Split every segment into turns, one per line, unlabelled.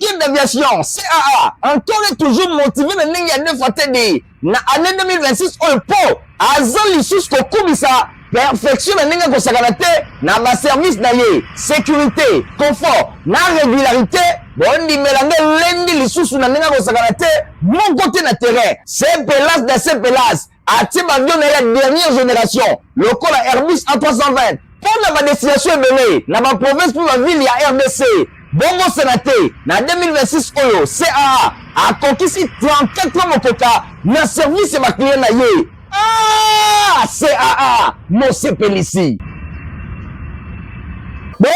Sécurité d'aviation, CAA, encore et toujours motivé, mais il y a 2 fois TD. Na année 2026, on peut, Azon Lissus Kokubisa, perfection, mais il y a un service d'ailleurs, sécurité, confort, na régularité, bon, dit mélanger lundi Lissus, na mon côté na terrain, c'est Pelas de ces Pelas, à Tibabion, la dernière génération, le col à Airbus A320, pour la destination est dans ma province, pour la ville, il y a RDC. Bongo Sénaté, na 2026 Oyo, CAA, a conquis 34 ans motoka, na service ma client na ye. Ah, CAA, mon CPLC.
Bon,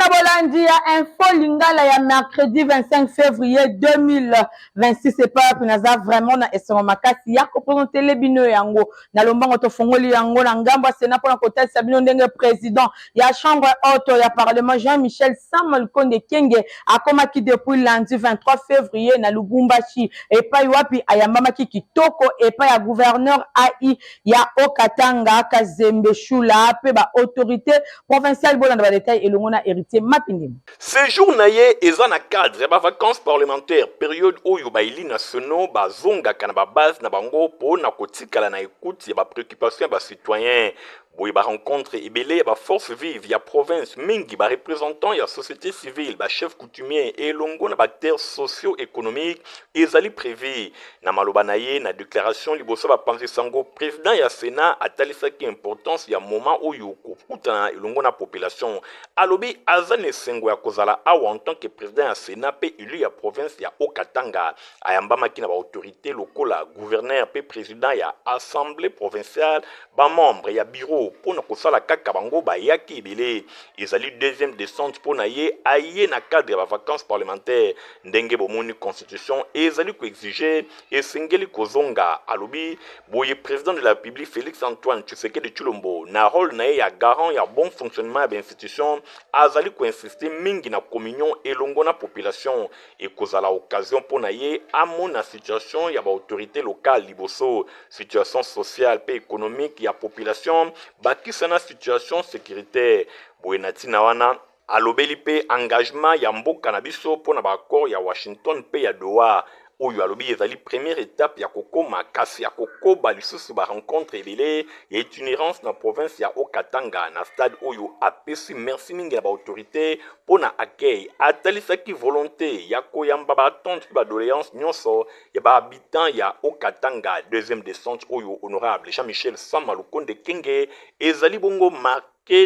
Bolandi, info lingala ya mercredi 25 février 2026 et pas pinaza vraiment na esoma makasi ya ko présenter les bino yango na lombango to fongoli yango na ngamba sena pour na côté Sabino ndenge président ya chambre haute ya parlement Jean-Michel Samuel Konde Kenge akomaki depuis lundi 23 février na Lubumbashi et pas wapi ayambama kitoko et pas ya gouverneur AI ya Okatanga Kazembe Shula pe ba autorité provinciale bolanda ba détail et on a hérité Mapindim.
Séjour naye eza na cadre ya ba vacances parlementaires période oyo ba ili nationaux ba zonga kana ba base na bango po na kotikala na écoute ya ba préoccupation ya ba citoyens. Boy ba rencontre ebele ba force vive ya province mingi ba représentant ya société civile ba chef coutumier et longo na ba acteurs socio-économiques ezali prévu na maloba na ye na déclaration liboso ba panzi sango président ya Sénat atalisaki importance ya moment oyo kokutana elongo na population alobi azane sengo ya kozala awa en tant que président ya Sénat pe élu ya province ya Okatanga ayambamaki na ba autorité lokola gouverneur pe président ya assemblée provinciale ba membre ya bureau pour na kosala kaka bango ba yaki ebele ezali deuxième descente pour na ye aye na cadre ya vacances parlementaires ndenge bomoni constitution ezali ko exiger esengeli kozonga alobi boye président de la République Félix Antoine Tshisekedi Tshilombo na rôle na ye ya garant ya bon fonctionnement ya institution azali ko insister mingi na communion elongo na population et kozala occasion pour na ye amona situation ya ba autorité locale liboso situation sociale pe économique ya population bakisa na situation sécuritaire boenati na wana alobeli pe engagement ya mboka na biso pona ba accord ya Washington pe ya Doha oyo alobi ezali première étape ya kokoma kasi ya kokoba lisusu ba rencontre ebele ya itinérance na province ya Okatanga na stade oyo apesi merci mingi ya ba autorité pona accueil atalisaki volonté ya koyamba ba attente ba doléance nyonso ya ba habitants ya Okatanga deuxième descente oyo honorable Jean-Michel Samuel Konde Kenge ezali bongo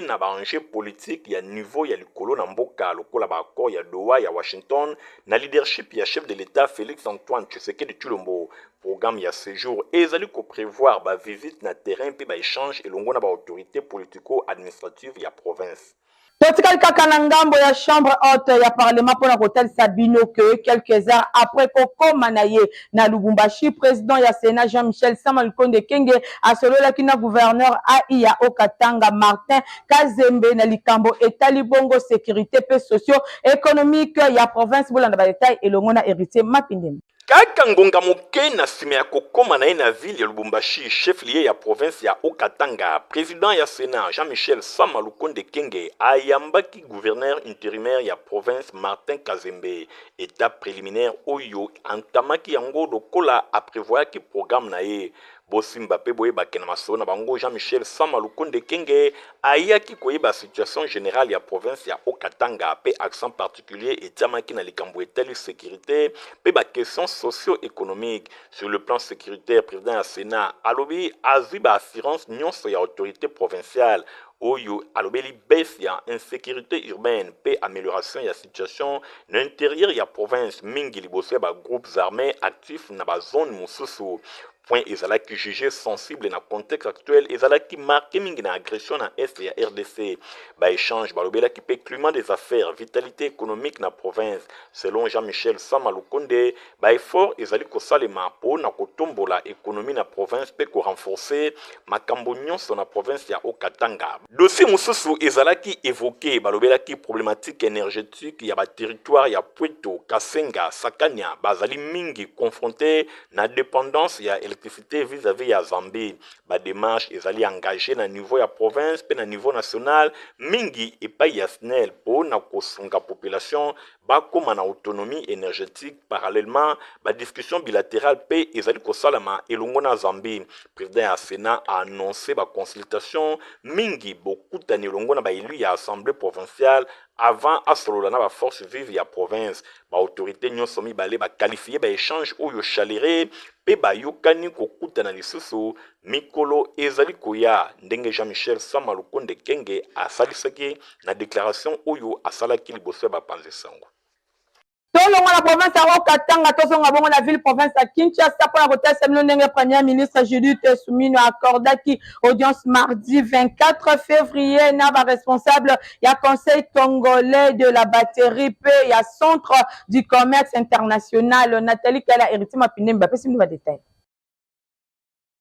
na ba enjeu politique ya niveau ya likolo na mboka lokola ba accord ya Doha ya Washington na leadership ya chef de l'État Félix Antoine Tshisekedi Tshilombo programme ya séjour ezali ko prévoir ba visite na terrain pe ba échange elongo na ba autorité politico-administrative ya province.
Totikali kaka na ngambo ya chambre haute ya parlement pour la hôtel Sabino que quelques heures après kokoma na ye na Lubumbashi président ya Sénat Jean-Michel Samuel Konde Kenge asololaki na gouverneur AI ya Okatanga Martin Kazembe na likambo etali bongo sécurité pe socio-économique ya province bolanda ba détail elongo na héritier Mapindem.
Kaka ngonga moke na sima ya kokoma na ye na ville ya Lubumbashi chef lié ya province ya Okatanga président ya Sénat Jean-Michel Samuel Konde Kenge ayambaki gouverneur intérimaire ya province Martin Kazembe étape préliminaire oyo antamaki yango lokola aprévoyaki programme na ye bosimba pe boyeba kena maso na bango Jean-Michel Samuel Konde Kenge ayaki koyeba situation générale ya province ya Okatanga pe accent particulier etiamaki na likambo etali sécurité pe ba question socio-économique sur le plan sécuritaire président ya Sénat alobi azwi ba assurance nyonso ya autorité provinciale oyo alobeli baisse ya insécurité urbaine pe amélioration ya situation na intérieur ya province mingi liboso ya ba groupes armés actifs na ba zone mosusu point ezalaki jugé sensible na contexte actuel ezalaki marqué mingi na agression na est ya RDC ba échange balobelaki pe climat des affaires vitalité économique na province selon Jean-Michel Samuel Konde ba effort ezali kosalema po na kotombola économie na province pe ko renforcer makambo nyonso na province ya Okatanga dossier mosusu ezalaki évoqué balobelaki problématique énergétique ya ba territoire ya Pweto Kasenga Sakanya bazali mingi confronté na dépendance ya électricité vis-à-vis ya Zambie. Ba démarche ezali engagé na niveau ya province pe na niveau national mingi epai ya SNEL po na kosunga population bakoma na autonomie énergétique. Parallèlement ba discussion bilatérale pe ezali kosalama elongo na Zambie. Président ya Sénat a annoncé ba consultation mingi bokutani elongo na ba élu ya assemblée provinciale avant asolola na ba force vive ya province. Ba autorité nyonso mibale ba qualifier ba échange oyo chaléré pe ba yokani kokutana lisusu mikolo ezali koya ndenge Jean-Michel Sama Lukonde Kenge asalisaki na déclaration oyo asalaki liboso ya bapanzi sango.
Tolongo la province ya Katanga tozonga bongo la ville province ya Kinshasa pour la rotesse ndenge premier ministre Judith Soumino accordaki audience mardi 24 février na ba responsable ya conseil congolais de la batterie pe ya centre du commerce international. Nathalie Kala héritier Mapinde Mbappé simba détail.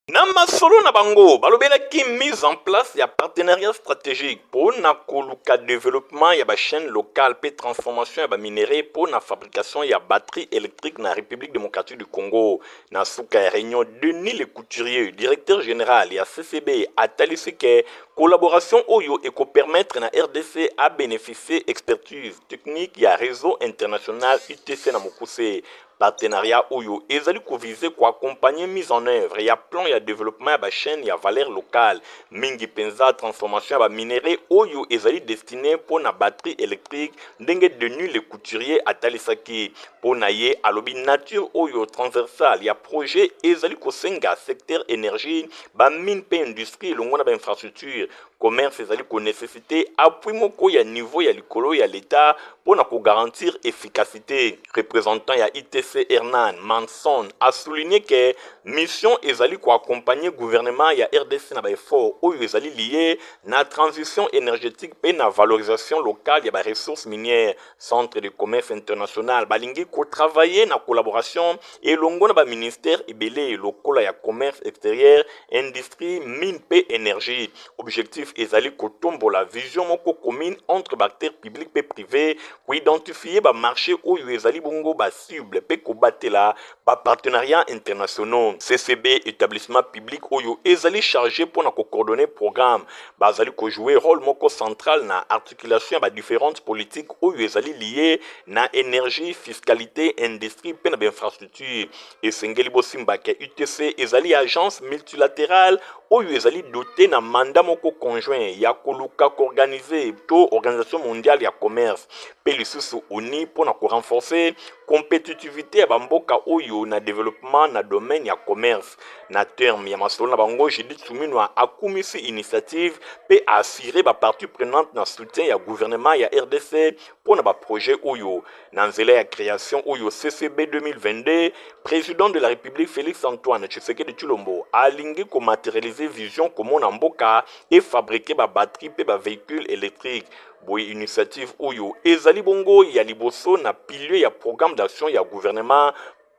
Na masolo na bango balobelaki mise en place ya partenariat stratégique pour na koluka développement ya ba chaîne locale pe transformation ya ba minerai pour na fabrication ya batterie électrique na République démocratique du Congo. Na suka ya réunion Denis Le Couturier, directeur général ya CCB, atalisi ke collaboration oyo eko permettre na RDC à bénéficier expertise technique ya réseau international UTC na Mokuse. Partenariat oyo ezali koviser ko accompagner mise en œuvre ya plan ya développement ya ba chaîne ya valeur locale mingi penza transformation ya ba minerai oyo ezali destiné pour na batterie électrique ndenge Denis Le Couturier atalisaki pour na ye alobi nature oyo transversale ya projet ezali kosenga secteur énergie ba mine pe industrie longo na ba infrastructure commerce ezali ko nécessité appui moko ya niveau ya likolo ya l'état pour na ko garantir efficacité. Représentant ya ITC Hernan Manson a souligné que mission ezali ko accompagner gouvernement ya RDC na ba effort oyo ezali lié na transition énergétique pe na valorisation locale ya ba ressources minières. Centre de commerce international balingi ko travailler na collaboration et longo na ba ministère ebele lokola ya commerce extérieur, industrie, mine pe énergie. Objectif ezali ko tombola vision moko commune entre acteurs publics pe privés pour identifier ba marché oyo ezali bongo ba cible pe ko batela ba partenariat internationaux. CCB établissement public oyo ezali chargé pour na ko coordonner programme bazali ko jouer rôle moko central na articulation ba différentes politiques oyo ezali lié na énergie, fiscalité, industrie pe na ba infrastructure. Et sengeli bosimba ke UTC ezali agence multilatérale oyo ezali doté na mandat moko conjoint ya koluka organiser to organisation mondiale ya commerce pe lisusu uni pour na ko renforcer compétitivité ya bamboka oyo na développement na domaine ya commerce. Na terme ya masolo na bango Judith Soumino akumisi initiative pe assurer ba partie prenante na soutien ya gouvernement ya RDC pour na ba projet oyo na nzela ya création oyo CCB 2022. Président de la République Félix Antoine Tshisekedi Tshilombo alingi ko matérialiser vision comment na mboka et fabriquer ba batterie pe ba véhicule électrique. Boy initiative oyo ezali bongo ya liboso na pilier ya programme d'action ya gouvernement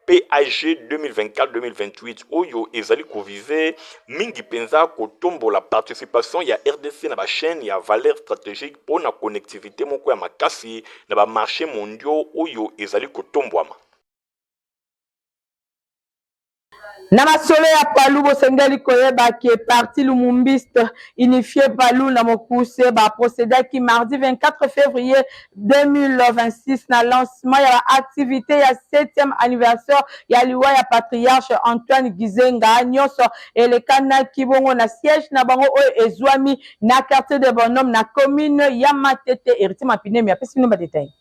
PAG 2024-2028 oyo ezali koviser mingi penza kotombo la participation ya RDC na ba chaîne ya valeur stratégique pour na connectivité moko ya makasi na ba marché mondiaux oyo ezali kotombwama.
Na masolo ya Palu bosengeli koyeba ki parti lumumbiste unifié Palu na Mokuse ba procédé qui mardi 24 février 2026 na lancement ya activité ya 7e anniversaire ya liwa ya patriarche Antoine Gizenga nyonso elekana kibongo na siège na bango oyo ezwami na quartier de Bonhomme na commune ya Matete héritier Mapine mi apesi no détail.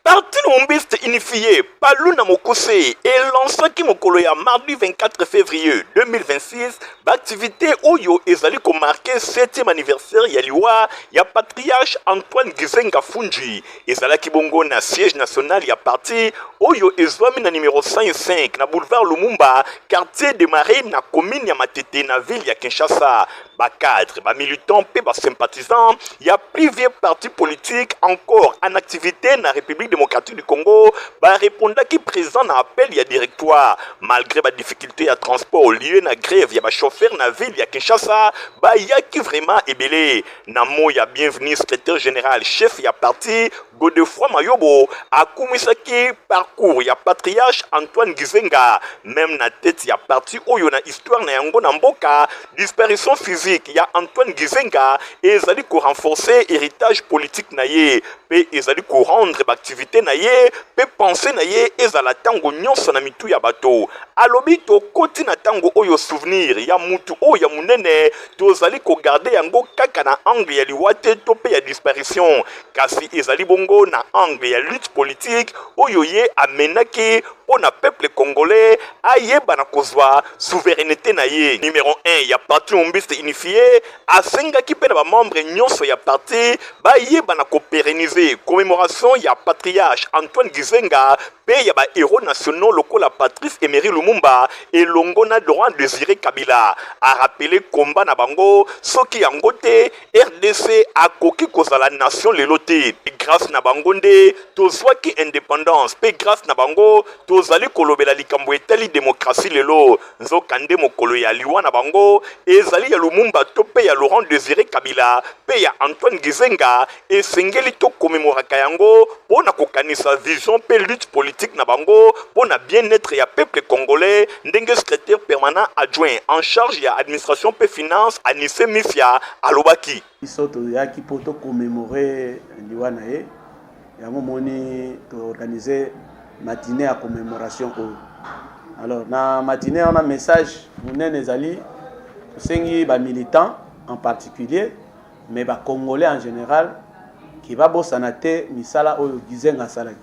Parti lumumbiste unifié Palu na Mokuse et lancé qui mokolo ya mardi 24 février 2026 d'activité oyo ezali ko marquer 7e anniversaire ya liwa ya patriarche Antoine Gizenga Fungi ezala ki bongo na siège national ya parti oyo ezwami na numéro 105 na boulevard Lumumba quartier de Marine na commune ya Matete na ville ya Kinshasa. Ba cadre, ba militants pe ba sympathisants, il y a plusieurs partis politiques encore en activité dans la République démocratique du Congo ba répondaki qui président na appel ya directoire malgré ba difficulté ya transport lieu na grève ya ba chauffeur na ville ya Kinshasa ba yaki vraiment ebelé na mo ya bienvenu secrétaire général chef ya parti Godefroy Mayobo akumisaki parcours ya patriarche Antoine Gizenga même na tête ya parti oyo na histoire na yango na mboka disparition physique ya Antoine Gizenga ezali ko renforcer héritage politique na ye pe ezali ko rendre activité na ye pe penser na ye ezala tango nyonso na mitu ya bato alobi to koti na tango oyo souvenir ya mutu oyo ya munene tozali ko garder yango kaka na angle ya liwate to pe ya disparition kasi ezali bongo na angle ya lutte politique oyo ye amenaki pona peuple congolais ayeba na kozwa souveraineté na ye. Numéro 1 ya parti Mombiste unifié asengaki pe na ba membre nyonso ya parti bayeba na ko pérenniser commémoration ya patriarche Antoine Gizenga pe ya ba héros nationaux lokola Patrice Emery Lumumba elongo na Laurent Désiré Kabila a rappelé combat na bango soki yango te RDC akoki kozala nation lelo te grâce na bango nde tozwaki indépendance pe grâce na bango tozali kolobela likambo etali démocratie lelo nzokande mokolo ya liwa na bango ezali ya Lumumba to pe ya Laurent Désiré Kabila pe ya Antoine Gizenga esengeli to commémoraka yango pona kokanisa vision pe lutte politique na bango pona bien-être ya peuple congolais ndenge secrétaire permanent adjoint en charge ya administration pe finance Anissé Mifia alobaki
isoto yaki poto commémorer liwa na ye yango moni to organiser matinée à commémoration. Alors, dans la matinée, on a un message, les alliés, les militants en particulier, mais les Congolais en général, qui va bossanate misala oyo gizenga salaki.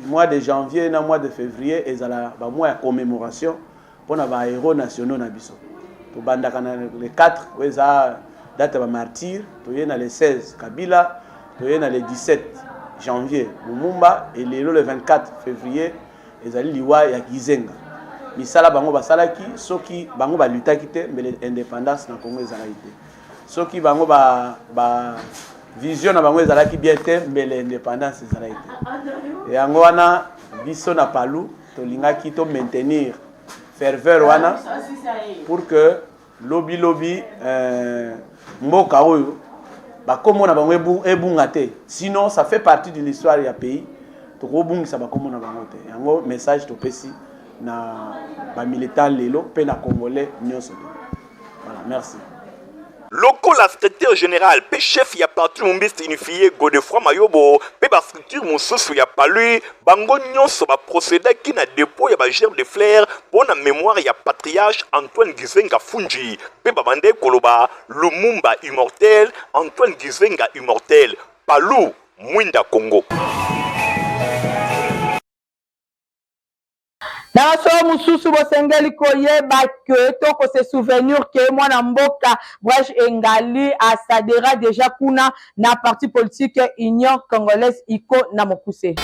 Le mois de janvier et le mois de février, ils ont mois de commémoration pour les héros nationaux na biso. Pour les 4, ils ont date de martyr, les 16 Kabila, les 17 janvier Lumumba et le 24 février ezali liwa ya Gizenga misala bango basalaki soki bango ba lutaki te mais l'indépendance na Congo ezalaki te soki bango ba vision na bango ezalaki bien te mais l'indépendance ezalaki te yango wana biso na palu tolingaki to maintenir ferveur wana pour que lobby mboka oyo bakomona bango ebungate sinon ça fait partie de l'histoire du pays to kobungisa bakomona bango te yango message to pesi na ba militant lelo pe na congolais nyonso. Voilà, merci.
Lokola secrétaire général pe chef ya parti Mombiste unifié Godefroy Mayobo pe ba structure mosusu ya palu bango nyonso ba procédaki na dépôt ya ba gerbe de fleurs pour na mémoire ya patriarche Antoine Gizenga Fungi pe ba bande koloba Lumumba immortel Antoine Gizenga immortel palu mwinda Congo.
Na so mususu bosengeli koyeba ke toko se souvenir ke mwana mboka Brèche Engali asadera déjà kuna na parti politique Union Congolaise iko na mokuse.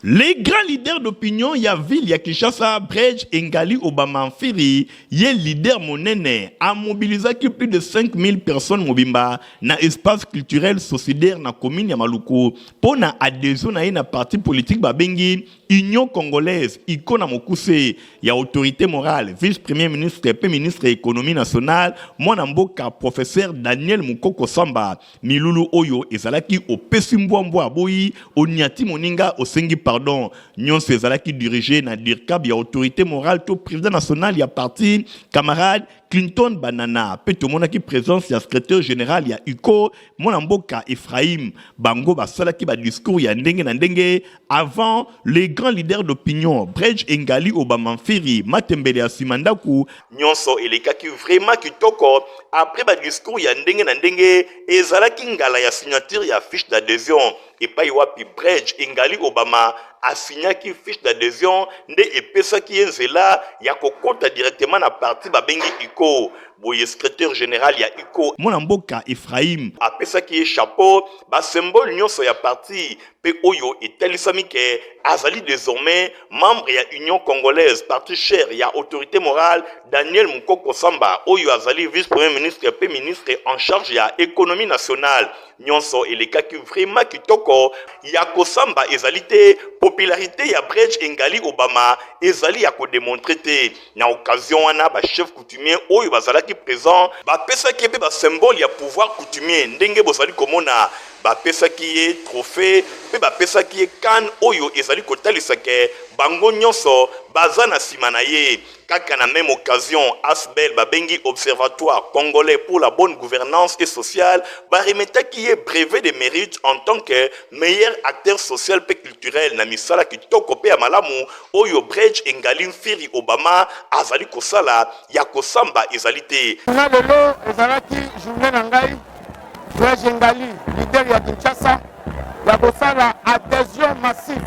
Les grands leaders d'opinion ya ville ya Kinshasa, Brèche Engali Obama Mfiri, ye leader monene a mobilisé plus de 5000 personnes mobimba na espace culturel solidaire na commune ya Maluku pour na adhésion na na parti politique babengi Union Congolaise iko na mokuse ya autorité morale vice-premier ministre et ministre économie nationale mwana mboka professeur Daniel Mukoko Samba milulu oyo ezalaki opesi mbwambwa aboyi oniati moninga osengi pardon nyonso ezalaki dirigé na dirkab ya autorité morale to président national ya parti camarade Clinton Banana pe tomonaki présence ya secrétaire général ya UCO mwana mboka Ephraim bango basalaki ba discours ya ndenge na ndenge avant les grands leaders d'opinion Brèche Engali Obama Mfiri Matembele ya Simandaku nyonso elekaki vraiment kitoko après ba discours ya ndenge na ndenge ezalaki ngala ya signature ya fiche d'adhésion et pa wapi Brèche Engali Obama asignaki fiche d'adhésion nde epesaki ye nzela ya kokota directement na parti babengi iko. Boye secrétaire général ya iko mwana mboka Ephraim apesaki ye chapeau ba symbole nyonso ya parti pe oyo etalisami ke azali désormais membre ya Union Congolaise, parti cher ya autorité morale Daniel Mukoko Samba oyo azali vice-premier ministre pe ministre en charge ya économie nationale. Nyonso elekaki vraiment kitoko ya Kosamba ezali te, popularité ya Bridge Engali Obama ezali ya ko démontrer te. Na occasion wana ba chef coutumier oyo bazalaki présent bapesaki pe ba symbole ya pouvoir coutumier ndenge bozali komona bapesaki ye trophée pe bapesaki ye kan oyo ezali kotalisa ke bango nyonso baza na nsima na ye. Kaka na même occasion Asbel babengi Observatoire congolais pour la bonne gouvernance et sociale baremetaki ye brevet de mérite en tant que meilleur acteur social pe culturel na misala kitoko pe ya malamu oyo Bridge Engali Mfiri Obama azali kosala ya Kosamba ezali te.
Na lelo ezalaki journée na ngai Bridge Engali leader ya Kinshasa ya kosala adhésion massive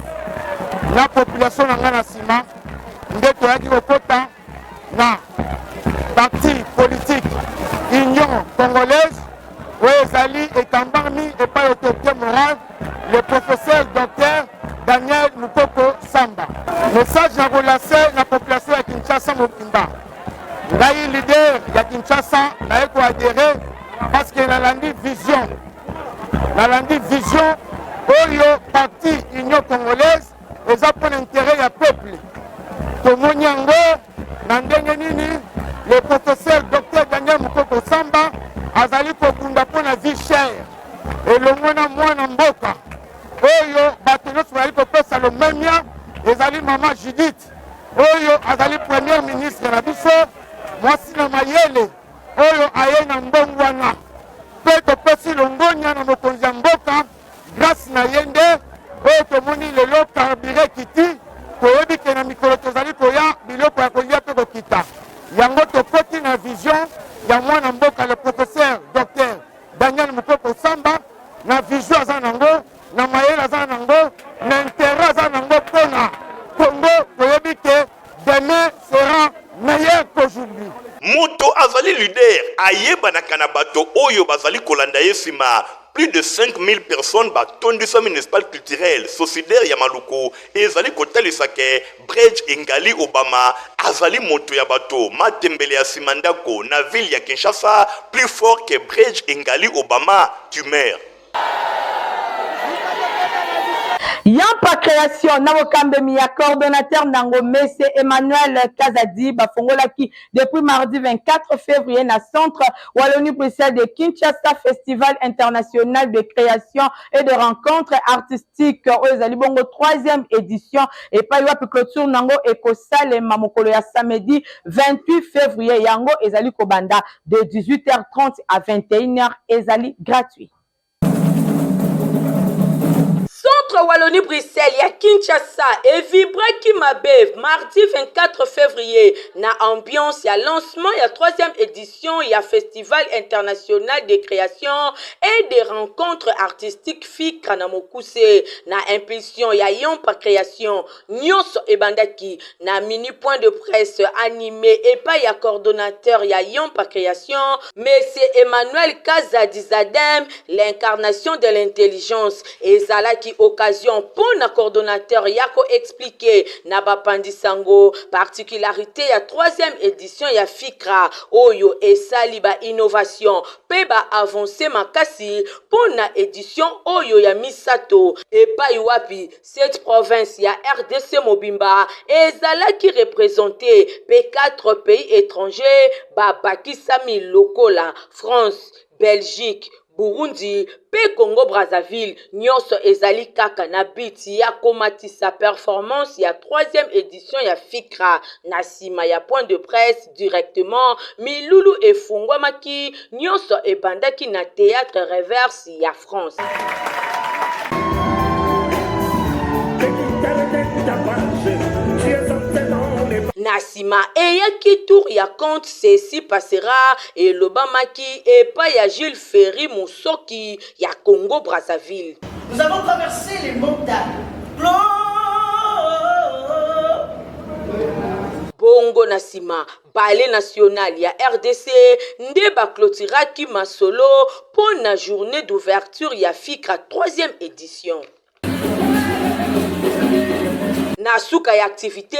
la population na ngai na nsima nde toyaki kokota na parti politique Union Congolaise oyo ezali etambami epai autorité morale le professeur docteur Daniel Mukoko Samba. Message na relance na population ya Kinshasa mobimba ngai leader ya Kinshasa naye koadhere parce que nalandi vision oyo parti Union Congolaise eza pour l'intérêt ya peuple. Tomoni yango na ndenge nini le professeur docteur Daniel Mukoko Samba azali kobunda mpo na vie chère elongo na mwana mboka oyo bato nyonso bazali kopesa lomemia ezali mama Judith oyo azali premier ministre na biso mwasi na mayele oyo aye na mbongo wana mpe topesi longonia na mokonzi ya mboka grâce na ye nde oyo tomoni lelo carburé kiti toyebi ke na mikolo tozali koya biloko ya kolia mpe kokita yango tokoti na vision ya mwana mboka le professeur docteur Daniel Mukoko Samba na vision aza nango na mayele aza nango na intérêt aza nango mpona Congo toyebi ke demain sera meilleur qu'aujourd'hui.
Moto azali leader ayebanaka na bato oyo bazali kolanda ye nsima. Plus de 5000 personnes batondisa municipal culturel sociétaire ya Maluku ezali kotalisa ke Bridge Engali Obama azali moto ya bato matembele ya simandako na ville ya Kinshasa plus fort que Bridge Engali Obama tumeur.
Yampa création na Kambemi ya coordonnateur nango Messe Emmanuel Kazadi bafongolaki depuis mardi 24 février na centre Wallonie-Bruxelles de Kinshasa Festival international de création et de rencontres artistiques ezali bongo 3e édition et pa yopi clôture nango ekosalema mokolo ya samedi 28 février yango ezali kobanda de 18h30 à 21h ezali gratuit.
Centre Wallonie-Bruxelles ya Kinshasa et vibraki mabe mardi 24 février na ambiance ya lancement ya 3e édition ya Festival international de création et de rencontres artistiques Fikra na Mokuse na impulsion ya Yampa création nyonso ebandaki na mini point de presse animé et pas ya coordonnateur ya Yampa création Monsieur Emmanuel Kazadi Zadem l'incarnation de l'intelligence et Zalaki occasion pour na coordonnateur yako expliquer na bapandisango particularité ya 3e édition ya Fikra oyo esaliba innovation peba avancé makasi pour na édition oyo ya Misato et pa iwapi cette province ya RDC Mobimba ezalaki représenté P4 pays étrangers babakisami lokola France, Belgique, Burundi, pe Congo Brazzaville, nyonso ezali kaka na biti ya komatisa performance ya 3e édition ya Fikra na sima ya point de presse directement milulu efungwamaki nyonso ebandaki na théâtre reverse ya France. Nasima eyaki tour ya compte ceci passera et lobamaki et pas ya Jules Ferry Moussoki ya Congo Brazzaville.
Nous avons traversé les montagnes, plongé
bongo na nsima ballet national ya RDC nde baclotiraki masolo pour na journée d'ouverture ya FICRA 3e édition. Na suka ya activité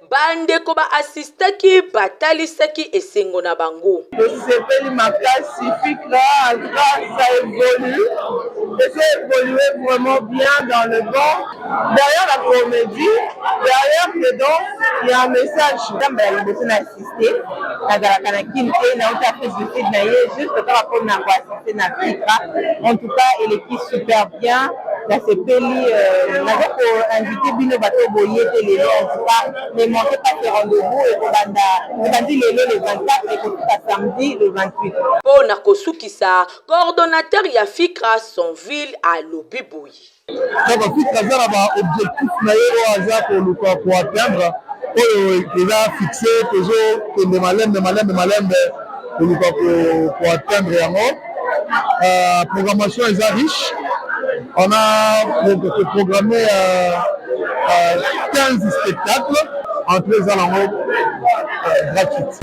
bandeko ba assistaki batalisaki esengo na bango.
Sepeli makasi FICRA ça évolue et ça évolue vraiment bien dans le bon. Derrière la comédie, derrière le don, il y a un message. Je vais assister à la Kanakine et na autre prise de fait na juste par rapport à assister na FICRA. En tout cas, il est super bien. La Sepeli pour inviter Bino Bato Boye Télé en tout cas, ne manquez pas ces rendez-vous et on dit le 24 et tout à samedi le 28.
Pour Nakosukisa, coordonnateur ya FICRA son ville à Lobiboui.
Donc FICRA a objectif pour atteindre il a fixé toujours que de malem pour atteindre la programmation est riche. On a programmé 15 spectacles entre les alentours gratuits.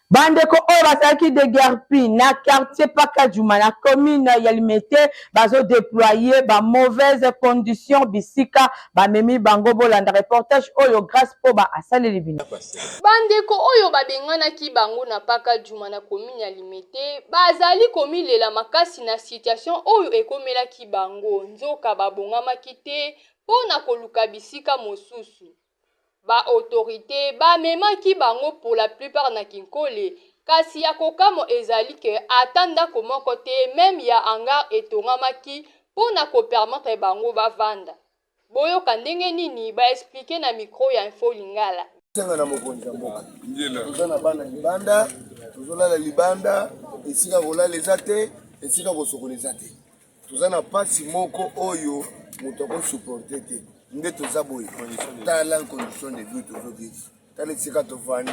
Bandeko oyo basalaki de Guerpi na quartier Pakajuma na commune ya Limete bazo déployer ba mauvaise condition bisika ba memi bango bolanda reportage oyo grâce po ba asaleli bino.
Bandeko oyo babenganaki bango na Pakajuma na commune ya Limete bazali komilela makasi na situation oyo ekomelaki bango nzoka babongamaki te pona koluka bisika mosusu. Ba autorité ba memaki bango pour la plupart na Kinkole kasi ya kokamo ezali ke atanda komoko te même ya hangar etongamaki pona ko permettre bango bavanda. Boyo kandenge nini ba expliquer na micro ya Info Lingala.
Senga na mokonzi mboka. Tuzana bana libanda, tuzolala libanda, esika kolala ezate, esika kosokoleza te. Tuzana pasi moko oyo mutoko supporter te. Nde tozaboye tala condition de vie tozoki tala esika tovandi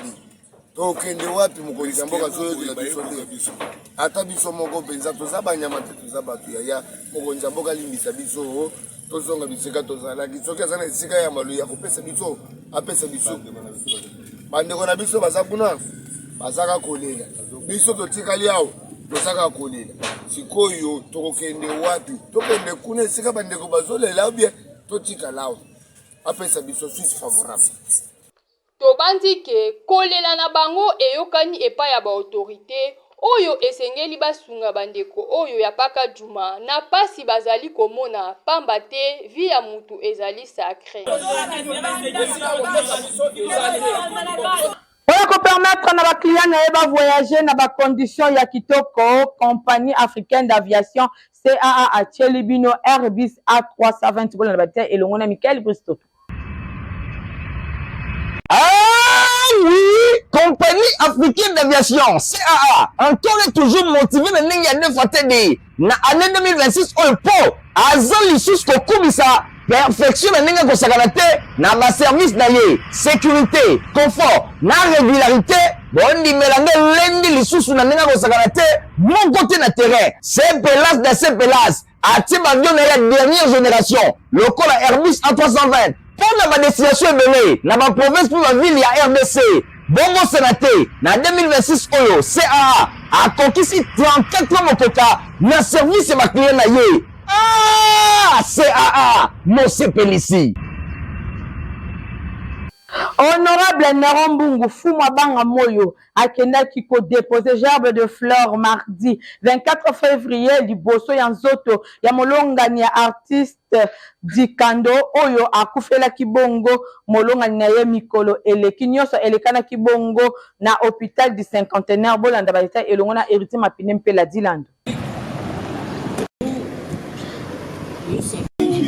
tokende wapi mokonzi mboka zoyokela biso te ata biso moko mpenza toza banyama te toza bato yaya mokonzi mboka alimbisa biso tozonga bisika tozalaki soki aza na esika ya malu ya kopesa biso apesa biso bandeko na biso baza kuna bazaka kolela biso totikali awa tozaka kolela sikoyo tokokende wapi tokende kuna esika bandeko bazolela bien totika lao apesa biso suisse favorable
tobandi ke kolela na bango eyokani epa ya ba autorité oyo esengeli basunga bandeko oyo ya Pakajuma na pasi bazali komona pamba te vi ya mutu ezali sacré.
Pour permettre na ba client na voyager na ba condition ya kitoko, compagnie africaine d'aviation CAA a Tchelibino Airbus A320 pour la bataille et le mona Michael Bristow.
Ah oui, compagnie africaine d'aviation CAA encore et toujours motivé na ningi ya nefatedi na année 2026 au po azali sus ko kubisa perfection na ninga ko sakanate na ba service na ye sécurité confort na régularité bondi melande lendi lisusu na ninga ko sakanate mon côté na terrain c'est pelas de ces pelas ati bavion na la dernière génération le col Airbus A320 pour la destination ebele na ba province pour la ville ya RDC bongo sénaté na 2026 oyo CAA a conquis 34 motoka na service ya ba client na ye. Ah, CAA, Mose Pelisi.
Honorable Narombungu Fumwa Banga Moyo akenda kiko déposer gerbe de fleurs mardi 24 février liboso ya nzoto ya molongani ya artiste Dikando oyo akufela kibongo molongani na ye mikolo eleki nyonso elekana kibongo na hôpital du cinquantenaire bolanda baleta elongo na héritier Mapine Mpela Dilando.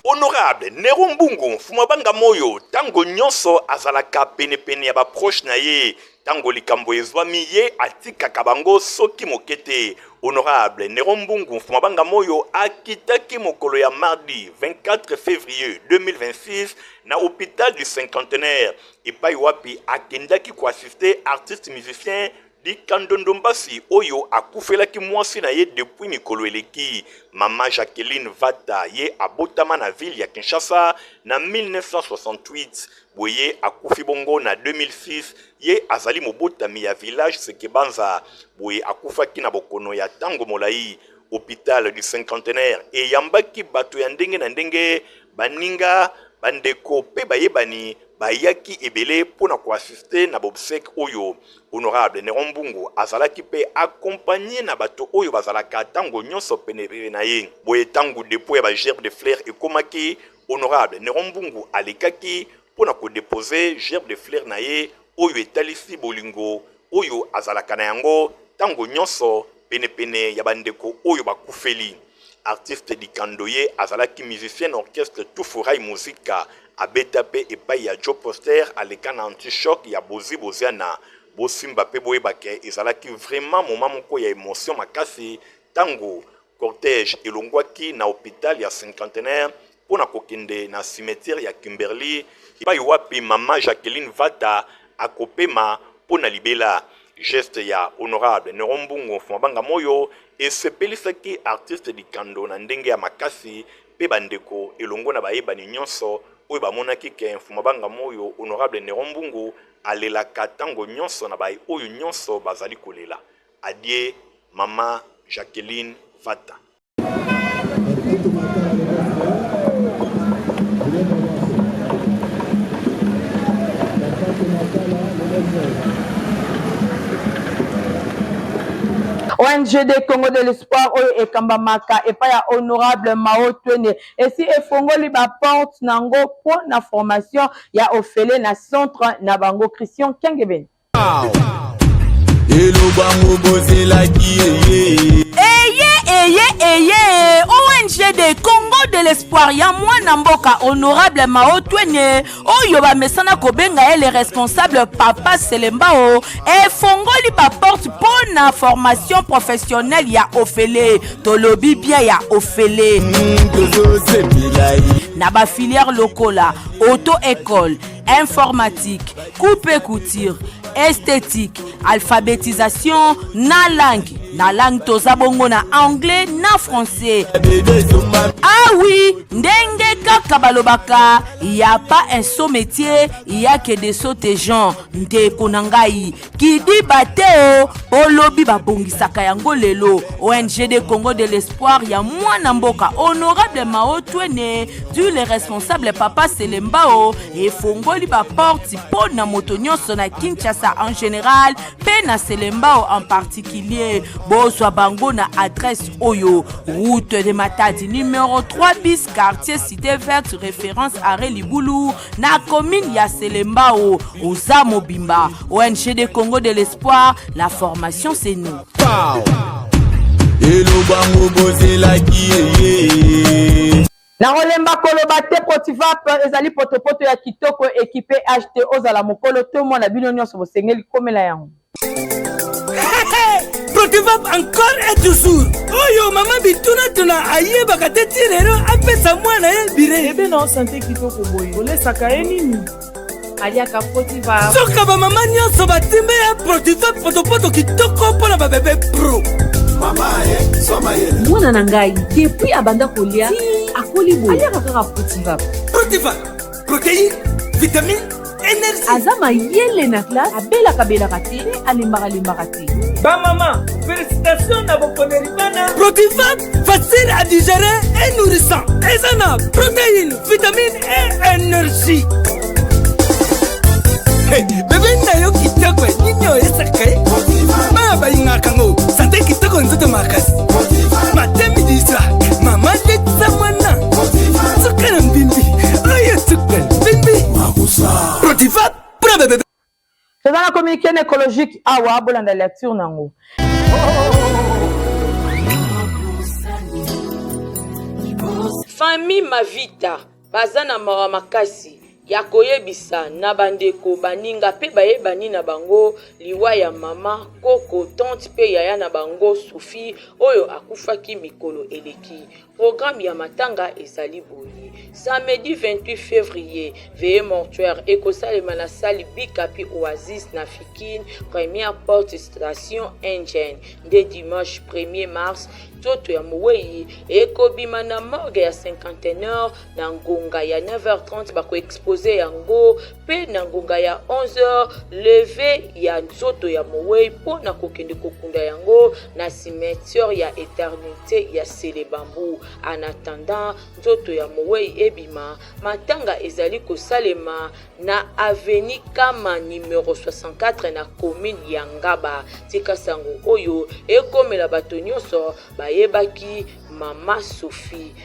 Honorable Nerumbungu Fumabanga Moyo tango nyonso azalaka pene ya ba proche na ye tango likambo ezwami ye atika kabango soki mokete. Honorable Nerumbungu Fumabanga Moyo akitaki mokolo ya mardi 24 février 2026 na hôpital du cinquantenaire epai wapi akendaki ko assister artiste musicien Dikando Ndombasi oyo akufelaki mwasi na ye depuis mikolo eleki. Mama Jacqueline Vata ye abotama na ville ya Kinshasa na 1968. Boye akufi bongo na 2006 ye azali mobotami ya village Sekebanza. Boye akufaki na bokono ya tango molai. Hôpital du cinquantenaire e yambaki bato ya ndenge na ndenge baninga bandeko pe bayebani bayaki ebele pona ko assister na bobsek oyo. Honorable Nerombungu azalaki pe accompagné na bato oyo bazalaka tango nyonso penepene na ye. Boye tango dépôt ya ba gerbe de fleurs ekomaki, Honorable Nerombungu alekaki pona ko déposer gerbe de fleurs na ye oyo etalisi bolingo oyo azalaka na yango tango nyonso penepene ya bandeko oyo bakufeli. Artiste Dikando ye azalaki musicien orchestre Tufurai Muzika abeta pe epai ya Joe Poster aleka na anti-choc ya Bozi Boziana. Bosimba pe boyebake ezalaki vraiment moment moko ya émotion makasi tango cortège elongwaki na hôpital ya cinquantenaire pona kokende na cimetière ya Kimberley epai wapi mama Jacqueline Vata akopema pona libela. Geste ya Honorable Nerombungu Fumabanga Moyo esepelisaki artiste Dikando na ndenge ya makasi pe bandeko elongo na bayebani nyonso oyo bamonaki ke Fumabanga Moyo Honorable Nerombungu alelaka tango nyonso na bayi oyo nyonso bazali kolela. Adie mama Jacqueline Vata.
ONG de Congo de l'Espoir oyo ekambamaka epai ya honorable Mao Twene esi efongoli ba porte nango po na formation ya ofele na centre na bango Christian Kengebeni.
ONG de Congo de l'Espoir ya mwana mboka honorable Mao Twene oyo bamesana kobenga le responsable Papa Selembao efongoli ba porte pour na formation professionnelle ya ofele tolobi bien ya ofele na ba filière lokola auto-école, informatique, coupe et couture, esthétique, alphabétisation na langue toza bongo na anglais na français. Ah oui, ndenge kaka balobaka, y a pas un saut métier, y a que des sauts gens. Ndeko nangai qui dit bateo olobi babongisaka yango lelo. ONG de Congo de l'Espoir ya mwana mboka honorable Mao Twene du le responsable Papa Selembao et fongoli ba porte po na moto nyonso na Kinshasa en général pe na Selembao en particulier. Boswa bango na adresse oyo route de Matadi numéro 3 bis quartier cité verte référence arrêt Libulu na commune ya Selembao Oza Mobimba. ONG de Congo de l'Espoir, la formation c'est nous.
Na rolemba koloba te Potivap ezali potopoto ya kitoko équipé acheté ozala mokolo to mona bino nyonso bosengeli komela yango.
Potivap encore et toujours. Oyo mama bituna tuna ayeba kateti rero apesa mwana ye bire.
Ebe na santé kitoko boye. Olesaka ye nini? Aliaka Potivap.
Soka ba mama nyonso batimbe ya Potivap potopoto kitoko pona ba bébé pro.
Mama ye, soma ye.
Mwana na ngai depuis abanda kolia akoli boye. Aliaka kaka Potivap.
Potivap. Protéine, vitamine, énergie.
Azama yele na classe abelaka te alimbaka te.
Ba maman, félicitations na bokoneri bana. Protivap, facile à digérer et nourrissant. Ezana, protéines, vitamines et énergie. Hey, bébé na yo kitoko ninyo esakaye. Ma ba ingakango, santé kitoko nzoto makasi. Matemi disa, mama de samana. Sukana mbimbi, oye sukana mbimbi. Protivap, pour bébé.
C'est dans la communication écologique awa bolanda lecture nango.
Famille Mavita bazana mara makasi ya koyebisa na bandeko baninga pe bayebani na bango liwa ya mama koko tante pe yaya na bango Sophie oyo akufaki mikolo eleki. Programme ya matanga ezali boye. Samedi 28 février, veillée mortuaire ekosalema na salle Bikapi Oasis na Fikine, première porte station Engine. Dès dimanche 1er mars, toto ya Mouei ekobima na morgue ya 51h na ngonga ya 9h30 bako exposer yango pe na ngonga ya 11h levé ya nzoto ya Mouei po na kokende kokunda yango na cimetière ya Éternité ya Selebambu. En attendant, nzoto ya Mouei ebima matanga ezali kosalema na avenue Kama numéro 64 na commune ya Ngaba. Tika sango oyo ekomela bato nyonso bayebaki mama Sophie.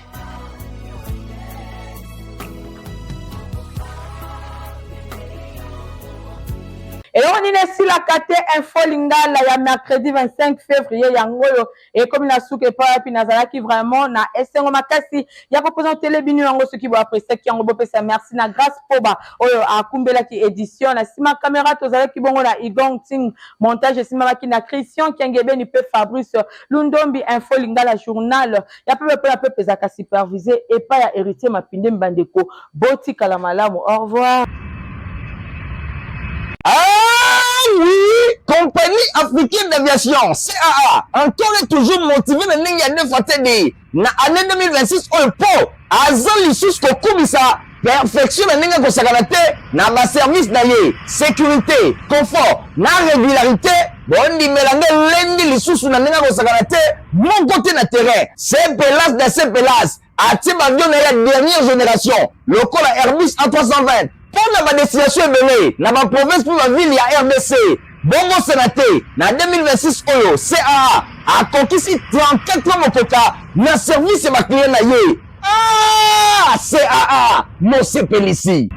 Et on est ici la kate info lingala ya mercredi 25 février yangoyo et comme na souke pa puis nazala qui vraiment na esengo makasi ya ko présenter les binu yango ce qui va apprécier qui yango bopesa merci na grâce poba oyo akumbela ki édition na sima caméra tozala ki bongo na Igong Ting montage sima ki na Christian Kengebe ni pe Fabrice Lundombi info lingala journal ya pe pesa ka superviser et pas ya héritier mapinde mbandeko boti kala malamu au revoir.
Ah oui, compagnie africaine d'aviation, CAA, encore et toujours motivé de n'engager fatigué. Na année 2026, on peut, azal l'issue kokubisa, perfection de n'engager kosakanate, na ma service d'ailleurs, sécurité, confort, na régularité, bon di mélange lundi l'issue na n'engager kosakanate, mon côté na terrain, c'est pelas de ces pelas, à Tibadio na la dernière génération, le col à Airbus A320. Pour la destination est dans la province pour la ville, il y a RDC. Bongo Sénaté, dans 2026, Oyo, CAA, a conquis 34 ans au Coca, dans le service et ma client. Ah, CAA, mon CPLC.